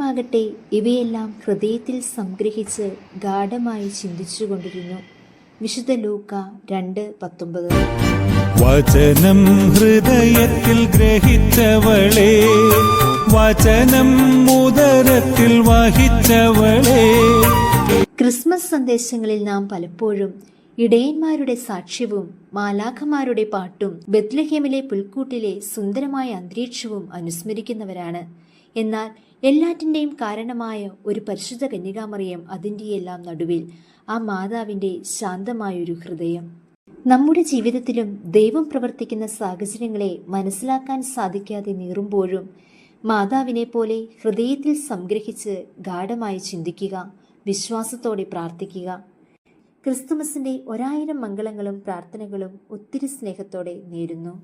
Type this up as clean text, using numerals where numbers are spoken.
മറിയമാകട്ടെ ഇവയെല്ലാം ഹൃദയത്തിൽ സംഗ്രഹിച്ച് ഗാഢമായി ചിന്തിച്ചുകൊണ്ടിരുന്നു. വിശുദ്ധ ലൂക്ക 2:19. വചനം ഹൃദയത്തിൽ ഗ്രഹിച്ചവളെ, വചനം ഉദരത്തിൽ വഹിച്ചവളെ. ക്രിസ്മസ് സന്ദേശങ്ങളിൽ നാം പലപ്പോഴും ഇടയന്മാരുടെ സാക്ഷ്യവും മാലാഖമാരുടെ പാട്ടും ബെത്ലഹേമിലെ പുൽക്കൂട്ടിലെ സുന്ദരമായ അന്തരീക്ഷവും അനുസ്മരിക്കുന്നവരാണ്. എന്നാൽ എല്ലാറ്റിൻ്റെയും കാരണമായ ഒരു പരിശുദ്ധ കന്യകാമറിയം, അതിൻ്റെയെല്ലാം നടുവിൽ ആ മാതാവിൻ്റെ ശാന്തമായൊരു ഹൃദയം. നമ്മുടെ ജീവിതത്തിലും ദൈവം പ്രവർത്തിക്കുന്ന സാഹചര്യങ്ങളെ മനസ്സിലാക്കാൻ സാധിക്കാതെ നീറുമ്പോഴും മാതാവിനെ പോലെ ഹൃദയത്തിൽ സംഗ്രഹിച്ച് ഗാഢമായി ചിന്തിക്കുക, വിശ്വാസത്തോടെ പ്രാർത്ഥിക്കുക. ക്രിസ്തുമസിൻ്റെ 1000 മംഗളങ്ങളും പ്രാർത്ഥനകളും ഒത്തിരി സ്നേഹത്തോടെ നേരുന്നു.